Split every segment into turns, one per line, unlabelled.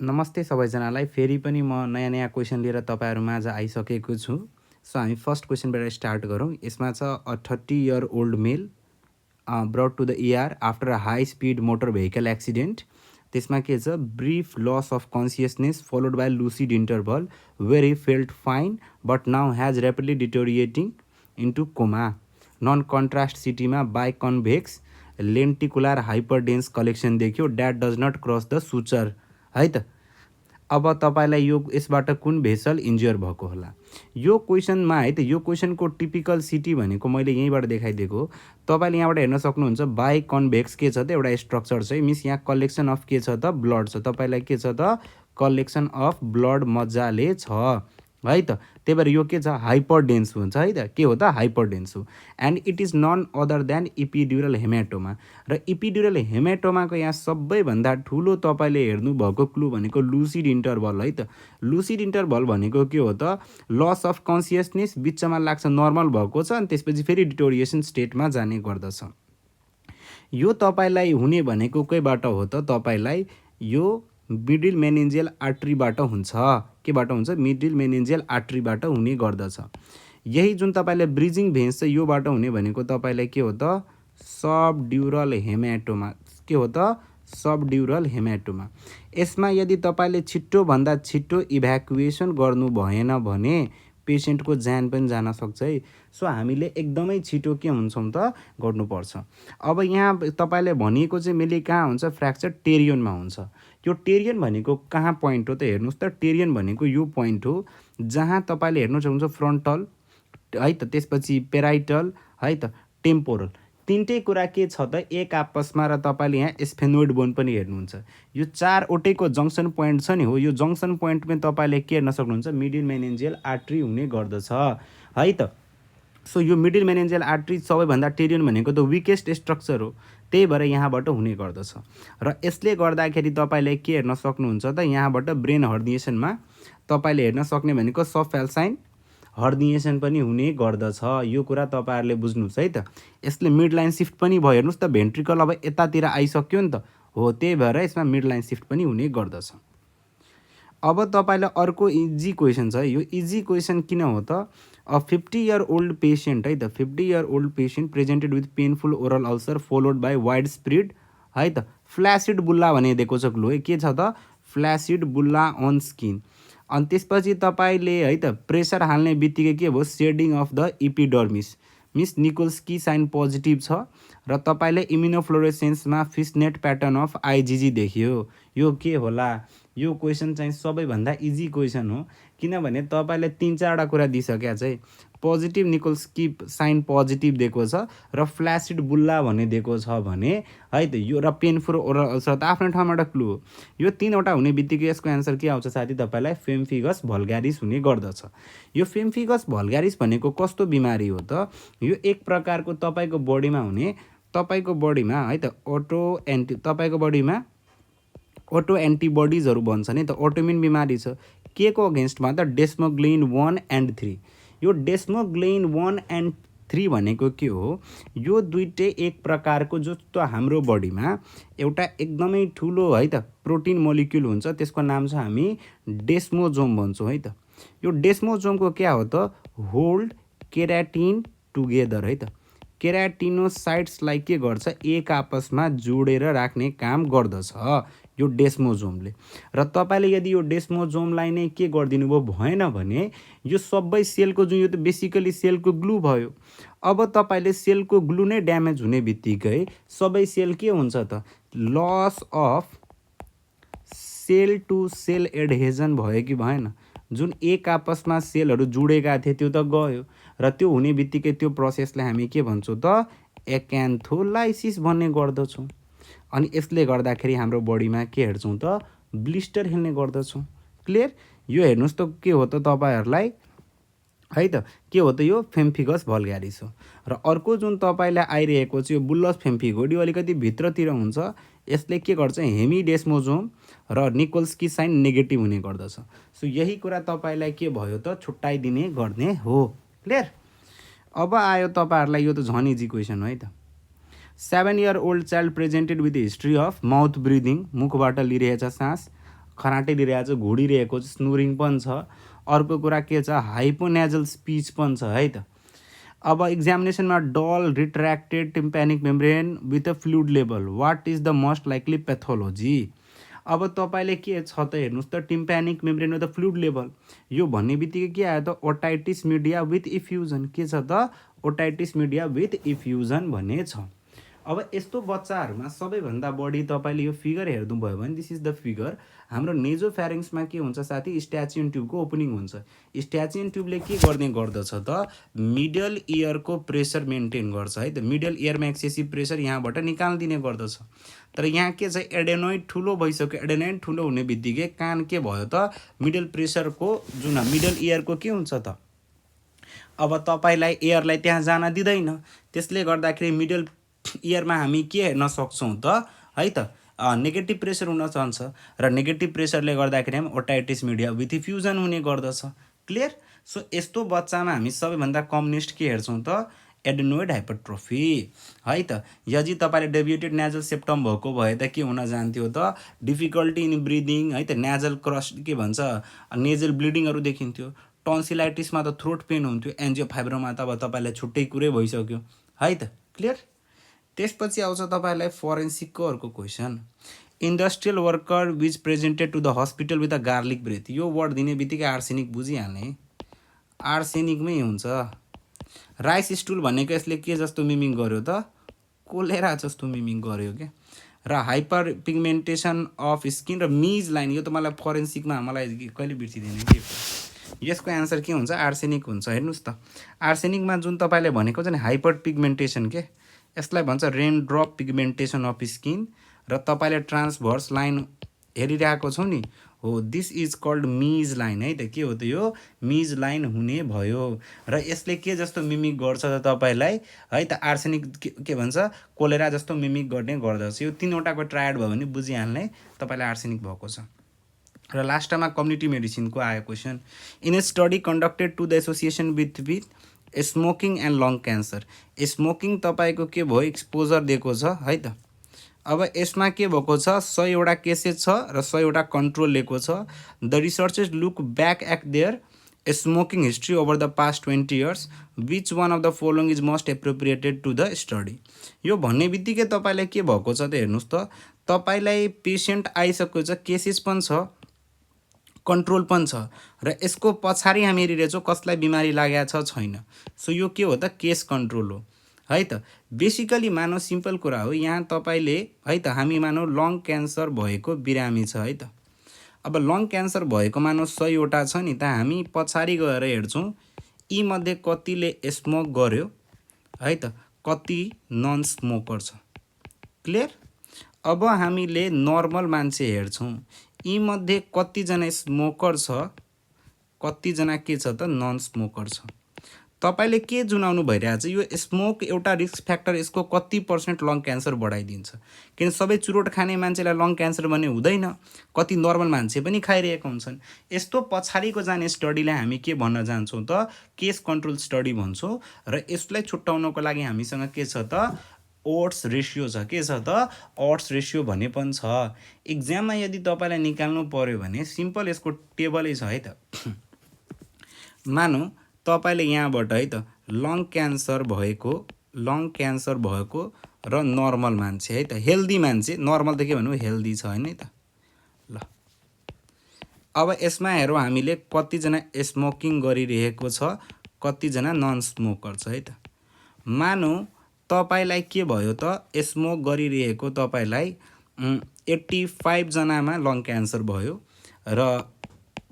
नमस्ते सबैजनालाई। फेरि पनि म नयाँ क्वेसन लिएर तपाईँहरूमाझ आइसकेको छु। सो हामी फर्स्ट क्वेसनबाट स्टार्ट गरौँ। यसमा छ a 30-year-old male brought to the ER after a high speed motor vehicle accident. त्यसमा के छ, brief loss of consciousness followed by lucid interval where he felt fine but now has rapidly deteriorating into coma. Non contrast सिटीमा biconvex lenticular hyperdense collection देखियो that does not cross the suture है त। अब तपाईँलाई यो यसबाट कुन vessel ensure भएको होला यो क्वेसनमा है त। यो क्वेसनको टिपिकल सिटी भनेको मैले यहीँबाट देखाइदिएको। तपाईँले यहाँबाट हेर्न सक्नुहुन्छ बाई कन्भेक्स के छ त, एउटा स्ट्रक्चर छ मिस यहाँ कलेक्सन अफ के छ त, ब्लड छ। तपाईँलाई के छ त, कलेक्सन अफ ब्लड मजाले छ है त। त्यही भएर यो के छ, हाइपरडेन्स हुन्छ है त। के हो त, हाइपरडेन्स हो। And it is none other than epidural haematoma. र इपिड्युरल हेमाटोमाको यहाँ सबैभन्दा ठुलो तपाईँले हेर्नुभएको क्लु भनेको लुसिड इन्टरभल है त। लुसिड इन्टरभल भनेको के हो त, लस अफ कन्सियसनेस बिचमा लाग्छ, नर्मल भएको छ, अनि त्यसपछि फेरि डिटोरिएसन स्टेटमा जाने गर्दछ। यो तपाईँलाई हुने भनेको केबाट हो त, तपाईँलाई यो मिडिल मेनिन्जियल आर्ट्रीबाट हुन्छ। केबाट हुन्छ, मिडिल मेनिन्जियल आर्ट्रीबाट हुने गर्दछ। यही जुन तपाईँले ब्रिजिङ भेन्स छ योबाट हुने भनेको तपाईँलाई के हो त, सबड्युरल हेमाटोमा। के हो त, सबड्युरल हेमाटोमा। यसमा यदि तपाईँले छिट्टोभन्दा छिट्टो इभ्याकुएसन गर्नु भएन भने पेसेन्टको ज्यान पनि जान सक्छ है। सो हामीले एकदमै छिटो के हुन्छौँ त, गर्नुपर्छ। अब यहाँ तपाईँले भनिएको चाहिँ मेनली कहाँ हुन्छ, फ्र्याक्चर टेरियनमा हुन्छ। यो टेरियन भनेको कहाँ पोइन्ट हो त, हेर्नुहोस् त। टेरियन भनेको यो पोइन्ट हो जहाँ तपाईँले हेर्नु सक्नुहुन्छ फ्रन्टल है त, त्यसपछि पेराइटल है त, टेम्पोरल। तिनटै कुरा के छ त, एक आपसमा। र तपाईँले यहाँ स्फेनोइड बोन पनि हेर्नुहुन्छ। यो चारवटैको जङ्सन पोइन्ट छ नि हो। यो जङ्सन पोइन्टमा तपाईँले के हेर्न सक्नुहुन्छ, मिडिल मेनिन्जियल आर्ट्री हुने गर्दछ है त। सो यो मिडिल मेनिन्जियल आर्ट्री सबैभन्दा टेरियन भनेको त विकेस्ट स्ट्रक्चर हो, त्यही भएर यहाँबाट हुने गर्दछ। र यसले गर्दाखेरि तपाईँले के हेर्न सक्नुहुन्छ त, यहाँबाट ब्रेन हर्निएसनमा तपाईँले हेर्न सक्ने भनेको सबफ्याल्साइन हर्निएसन पनि हुने गर्दछ। यो कुरा तपाईँहरूले बुझ्नुहोस् है त। यसले मिड लाइन सिफ्ट पनि भयो। हेर्नुहोस् त, भेन्ट्रिकल अब यतातिर आइसक्यो नि त हो, त्यही भएर यसमा मिड लाइन सिफ्ट पनि हुने गर्दछ। अब तपाईँलाई अर्को इजी क्वेसन छ। यो इजी क्वेसन किन हो त, अ 50-year-old पेसेन्ट है त, 50-year-old patient presented with painful oral ulcer followed by wide spread है त फ्ल्यासिड बुल्ला भने दिएको छ क्लु है। के छ त, फ्ल्यासिड बुल्ला अन स्किन। अनि त्यसपछि तपाईँले है त प्रेसर हाल्ने बित्तिकै के भयो, सेडिङ अफ द इपिडर्मिस। मिस निकोल्स्की साइन पोजिटिभ छ र तपाईँले इम्युनोफ्लोरेसेन्समा फिसनेट प्याटर्न अफ आइजिजी देखियो। यो के होला, यो क्वेसन चाहिँ सबैभन्दा इजी क्वेसन हो, किनभने तपाईँले 3-4वटा कुरा दिइसकेको छ है। पोजिटिभ निकोल्स्की साइन पोजिटिभ दिएको छ र फ्ल्यासिड बुल्ला भन्ने दिएको छ भने है त, यो र पेनफुल ओरल अल्सर त आफ्नो ठाउँमा एउटा क्लु हो। यो 3वटा हुने बित्तिकै यसको एन्सर के आउँछ साथी, तपाईँलाई फेम्फिगस भल्गारिस हुने गर्दछ। यो फेम्फिगस भल्गारिस भनेको कस्तो बिमारी हो त, यो एक प्रकारको तपाईँको बडीमा हुने, तपाईँको बडीमा है त तपाईँको बडीमा अटो एन्टिबडिजहरू भन्छ नि त, अटोइम्युन बिमारी छ। के को अगेन्स्टमा त, डेस्मोग्लिन 1 and 3। यो डेस्मोग्लिन 1 and 3 भनेको के हो, यो दुइटै एक प्रकारको जस्तो हाम्रो बडीमा एउटा एकदमै ठुलो है त प्रोटिन मोलिक्युल हुन्छ, त्यसको नाम छ हामी डेस्मोजोम भन्छौँ है त। यो डेस्मोजोमको क्या हो त, होल्ड केराटिन टुगेदर है त। केराटिनोसाइट्सलाई के गर्छ, एक आपसमा जोडेर राख्ने काम गर्दछ यो डेस्मोजोमले। र तपाईँले यदि यो डेस्मोजोमलाई नै के गरिदिनु भयो भएन भने यो सबै सेलको जुन, यो त बेसिकली सेलको ग्लु भयो। अब तपाईँले सेलको ग्लु नै ड्यामेज हुने बित्तिकै सबै सेल के हुन्छ त, loss of cell to cell adhesion भयो कि भएन। जुन एक आपसमा सेलहरू जोडेका थिए त्यो त गयो, र त्यो हुने बित्तिकै त्यो प्रोसेसलाई हामी के भन्छौँ त, एक्यान्थोलाइसिस भन्ने गर्दछौँ। अनि यसले गर्दाखेरि हाम्रो बडीमा के हेर्छौँ त, ब्लिस्टर हेर्ने गर्दछौँ। क्लियर। यो हेर्नुहोस् त के हो त तपाईँहरूलाई है त, के हो त, यो फेम्फिगस भल्गारिस हो। र अर्को जुन तपाईँलाई आइरहेको छ यो बुल्लस फेम्फिगोइड, यो अलिकति भित्रतिर हुन्छ। यसले के गर्छ, हेमिडेस्मोजोम र निकोल्स्की साइन नेगेटिभ हुने गर्दछ। सो यही कुरा तपाईँलाई के भयो त, छुट्याइदिने गर्ने हो। क्लियर। अब आयो तपाईँहरूलाई, यो त झन् इजी क्वेसन हो है त। 7-year-old child presented with history of mouth breathing, मुखबाट लिइरहेछ सास, खराटे दिइरहेको छ, घोडिरहेको छ, स्नोरिङ पनि छ। अर्को कुरा के छ, हाइपोनेजल स्पिच पनि छ है त। अब एक्जामिनेसनमा dull retracted tympanic membrane with a fluid level, what is the most likely pathology. अब तपाईँले के छ त हेर्नुहोस् त, tympanic membrane with the fluid level, यो भन्ने बित्तिकै के आयो त, ओटाइटिस मिडिया विथ इफ्युजन। के छ त, ओटाइटिस मिडिया विथ इफ्युजन भन्ने छ। अब यस्तो बच्चाहरूमा सबैभन्दा बढी तपाईँले यो फिगर हेर्नुभयो भने, दिस इज द फिगर। हाम्रो नेजोफ्यारिङ्समा के हुन्छ साथी, स्ट्याचियन ट्युबको ओपनिङ हुन्छ। स्ट्याचियन ट्युबले के गर्ने गर्दछ त, मिडल इयरको प्रेसर मेन्टेन गर्छ है त। मिडल इयरमा एक्सेसिभ प्रेसर यहाँबाट निकालिदिने गर्दछ। तर यहाँ के छ, एडेनोइड ठुलो भइसक्यो। एडेनोइड ठुलो हुने बित्तिकै कान के भयो त, मिडल प्रेसरको जुन मिडल इयरको के हुन्छ त, अब तपाईँलाई एयरलाई त्यहाँ जान दिँदैन। त्यसले गर्दाखेरि मिडल इयरमा हामी के हेर्न सक्छौँ त है त, नेगेटिभ प्रेसर हुन जान्छ र नेगेटिभ प्रेसरले गर्दाखेरि हामी ओटाइटिस मिडिया विथ फ्युजन हुने गर्दछ। क्लियर। सो यस्तो बच्चामा हामी सबैभन्दा कम्युनिस्ट के हेर्छौँ त, एडेनोइड हाइपरट्रोफी है त। यदि तपाईँले डेभिएटेड नेजल सेप्टम भएको भए त के हुन जान्थ्यो त, डिफिकल्टी इन ब्रिदिङ है त, नेजल क्रस के भन्छ, नेजल ब्लिडिङहरू देखिन्थ्यो। टन्सिलाइटिसमा त थ्रोट पेन हुन्थ्यो। एन्जियोफाइब्रोमा त अब तपाईँलाई छुट्टै कुरै भइसक्यो है त। क्लियर। त्यसपछि आउँछ तपाईँलाई फोरेन्सिकको अर्को question, industrial worker which presented to the hospital with a garlic breath. यो वर्ड दिने बित्तिकै आर्सेनिक बुझिहाल्ने, आर्सेनिकमै हुन्छ। राइस स्टुल भनेको यसले के जस्तो मिमिङ गर्यो त, कोलेरा जस्तो मिमिङ गर्यो क्या। र हाइपर पिगमेन्टेसन अफ स्किन र मिज लाइन, यो त मलाई फोरेन्सिकमा मलाई कहिले बिर्सिँदैन कि। यसको एन्सर के हुन्छ, आर्सेनिक हुन्छ। हेर्नुहोस् त, आर्सेनिकमा जुन तपाईँले भनेको छ नि हाइपर पिगमेन्टेसन, के यसलाई भन्छ rain drop pigmentation of skin. र तपाईँले ट्रान्सभर्स लाइन हेरिरहेको छौँ नि, हो this is called Mizo line है त। के हो त यो, मिज लाइन हुने भयो। र यसले के जस्तो मिमिक गर्छ त तपाईँलाई है त, आर्सेनिक के भन्छ, कोलेरा जस्तो मिमिक गर्ने गर्दछ। यो तीनवटाको ट्रायड भयो भने बुझिहाल्ने तपाईँलाई आर्सेनिक भएको छ। र लास्टमा कम्युनिटी मेडिसिनको आयो question, in a study conducted to the association with smoking and lung cancer. Smoking तपाईँको के भयो, एक्सपोजर दिएको छ है त। अब यसमा के भएको छ, 100वटा केसेस छ र 100वटा कन्ट्रोल लिएको छ। The researchers look back at their smoking history over the past 20 years, which one of the following is most appropriated to the study. यो भन्ने बित्तिकै तपाईँलाई के भएको छ त हेर्नुहोस् त, तपाईँलाई पेसेन्ट आइसकेको छ, केसेस पनि छ, कन्ट्रोल पनि छ, र यसको पछाडि हामी हेरिरहेछौँ कसलाई बिमारी लागेको छ छैन। सो यो के हो त, केस कन्ट्रोल हो है त। बेसिकली मानौ सिम्पल कुरा हो, यहाँ तपाईँले है त, हामी मानौ लङ क्यान्सर भएको बिरामी छ है त। अब लङ क्यान्सर भएको मानौ 100वटा छ नि त, हामी पछाडि गएर हेर्छौँ यी मध्ये कतिले स्मोक गर्यो है त, कति नन स्मोकर छ। क्लियर। अब हामीले नर्मल मान्छे हेर्छौँ, यी मध्ये कतिजना स्मोकर छ, कतिजना के छ त, नन स्मोकर छ। तपाईँले के जुनाउनु भइरहेको छ, यो स्मोक एउटा रिस्क फ्याक्टर, यसको कति % लङ क्यान्सर बढाइदिन्छ। किन सबै चुरोट खाने मान्छेलाई लङ क्यान्सर भन्ने हुँदैन, कति नर्मल मान्छे पनि खाइरहेका हुन्छन्। यस्तो पछाडिको जाने स्टडीलाई हामी के भन्न जान्छौँ त, केस कन्ट्रोल स्टडी भन्छौँ। र यसलाई छुट्याउनको लागि हामीसँग के छ त, ओड्स रेसियो छ। के छ त, ओड्स रेसियो भन्ने पनि छ। इक्जाममा यदि तपाईँलाई निकाल्नु पर्यो भने सिम्पल यसको टेबलै छ है त। मानौ तपाईँले यहाँबाट है त लङ क्यान्सर भएको र नर्मल मान्छे है त, हेल्दी मान्छे, नर्मल त के भन्नु, हेल्दी छ हैन त। ल अब यसमा हेरौँ हामीले कतिजना स्मोकिङ गरिरहेको छ, कतिजना नन स्मोकर छ है त। मानौ तपाईँलाई के भयो त, स्मोक गरिरहेको तपाईँलाई 85 जनामा लङ क्यान्सर भयो र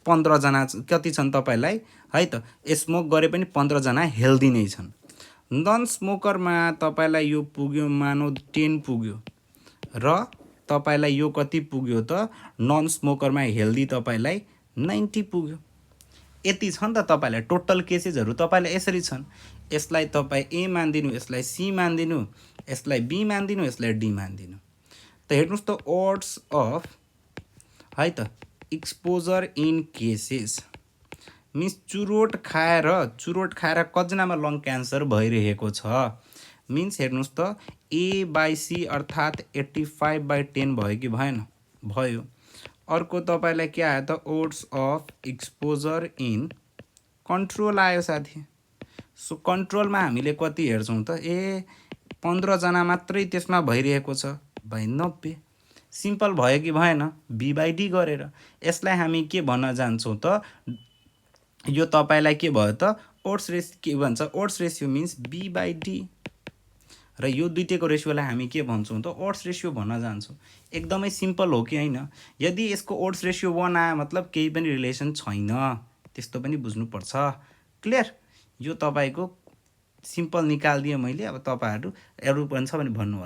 15 जना कति छन् तपाईँलाई है त, स्मोक गरे पनि 15 जना हेल्दी नै छन्। नन स्मोकरमा तपाईँलाई यो पुग्यो मानौ 10 पुग्यो र तपाईँलाई यो कति पुग्यो त, नन स्मोकरमा हेल्दी तपाईँलाई 90 पुग्यो। यति छ नि त तपाईँलाई टोटल केसेसहरू तपाईँलाई यसरी छन्। यसलाई तपाईँ ए मान्दिनु, यसलाई सी मान्दिनु, यसलाई बी मान्दिनु, यसलाई डी मान्दिनु। त हेर्नुहोस् त, ओड्स अफ है त एक्सपोजर इन केसेस मिन्स चुरोट खाएर कतिजनामा लङ क्यान्सर भइरहेको छ। मिन्स हेर्नुहोस् त, A/C अर्थात् 85/10 भयो कि भएन, भयो। अर्को तपाईँलाई के आयो त odds of exposure in control आयो साथी। सो कन्ट्रोलमा हामीले कति हेर्छौँ त 15 जना मात्रै त्यसमा भइरहेको छ भाइ 90। सिम्पल भयो कि भएन b/d गरेर। यसलाई हामी के भन्न जान्छौँ त यो तपाईँलाई के भयो त ओड्स रेसियो के भन्छ ओड्स रेसियो मिन्स b/d र यो दुईटैको रेसियोलाई हामी के भन्छौँ त ओड्स रेसियो भन्न जान्छौँ। एकदमै सिम्पल हो कि होइन। यदि यसको ओड्स रेसियो 1 आयो मतलब केही पनि रिलेसन छैन, त्यस्तो पनि बुझ्नुपर्छ। क्लियर? यो तपाईँको सिम्पल निकालिदिएँ मैले। अब तपाईँहरू अरू पनि छ भने भन्नु होला।